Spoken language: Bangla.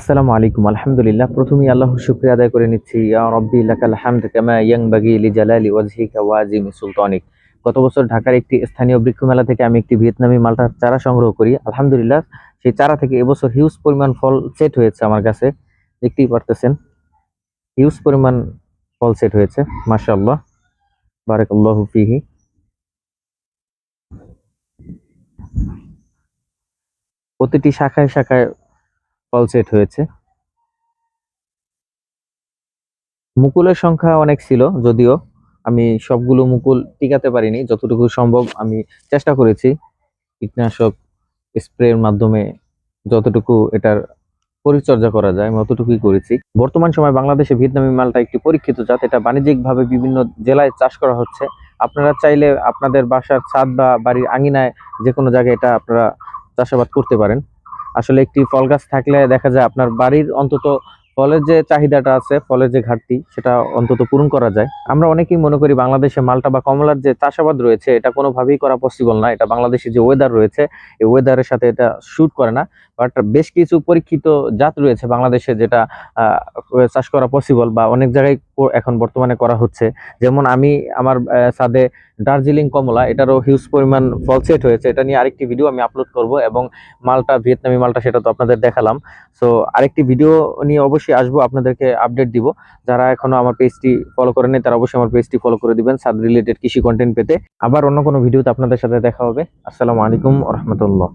আসসালামু আলাইকুম। আলহামদুলিল্লাহ। প্রথমেই আল্লাহর শুকরিয়া আদায় করে নিচ্ছি। ইয়া রাব্বি লাকাল হামদ কামা ইয়ানবাগি লিজালালি ওয়াজহিকা ওয়া আযিমি সুলতানিক। গত বছর ঢাকার একটি স্থানীয় বৃক্ষ মেলা থেকে আমি একটি ভিয়েতনামি মালটার চারা সংগ্রহ করি। আলহামদুলিল্লাহ, সেই চারা থেকে এবছর হিউজ পরিমাণ ফল সেট হয়েছে আমার কাছে। দেখতেই পারতেছেন, হিউজ পরিমাণ ফল সেট হয়েছে। মাশাআল্লাহ, বারাকাল্লাহু ফিহি। প্রতিটি শাখায় শাখায় ফল সেট হয়েছে। মুকুলের সংখ্যা অনেক ছিল, যদিও আমি সবগুলো মুকুল টিকাতে পারিনি। যতটুকু সম্ভব আমি চেষ্টা করেছি কীটনাশক স্প্রের মাধ্যমে যতটুকু এটার পরিচর্যা করা যায় আমি অতটুকুই করেছি। বর্তমান সময় বাংলাদেশে ভিয়েতনামি মালটা একটি পরীক্ষিত জাত। এটা বাণিজ্যিকভাবে বিভিন্ন জেলায় চাষ করা হচ্ছে। আপনারা চাইলে আপনাদের বাসার ছাদ বা বাড়ির আঙিনায় যে কোনো জায়গায় এটা আপনারা চাষাবাদ করতে পারেন। আসলে একটি ফল গাছ থাকলে দেখা যায় আপনার বাড়ির অন্তত ফলের যে চাহিদাটা আছে, ফলের যে ঘাটতি, সেটা অন্তত পূরণ করা যায়। আমরা অনেকেই মনে করি বাংলাদেশে মালটা বা কমলার যে চাষাবাদ রয়েছে এটা কোনোভাবেই করা পসিবল না। এটা বাংলাদেশে যে ওয়েদার রয়েছে এই ওয়েদারের সাথে এটা শুট করে না। বাট বেশ কিছু পরীক্ষিত জাত রয়েছে বাংলাদেশে যেটা চাষ করা পসিবল বা অনেক জায়গায় এখন বর্তমানে করা হচ্ছে। যেমন আমি আমার ছাদে দার্জিলিং কমলা, এটারও হিউজ পরিমাণ ফল সেট হয়েছে। এটা নিয়ে আরেকটি ভিডিও আমি আপলোড করব, এবং মালটা, ভিয়েতনামি মালটা, সেটা তো আপনাদের দেখালাম। সো আরেকটি ভিডিও নিয়ে অবশ্যই আসবো, আপনাদেরকে আপডেট দিব। যারা এখনো আমার পেজটি ফলো করেনি তারা অবশ্যই আমার পেজটি ফলো করে দিবেন ছাদ রিলেটেড কৃষি কন্টেন্ট পেতে। আবার অন্য কোনো ভিডিওতে আপনাদের সাথে দেখা হবে। আসসালামু আলাইকুম ওয়া রাহমাতুল্লাহ।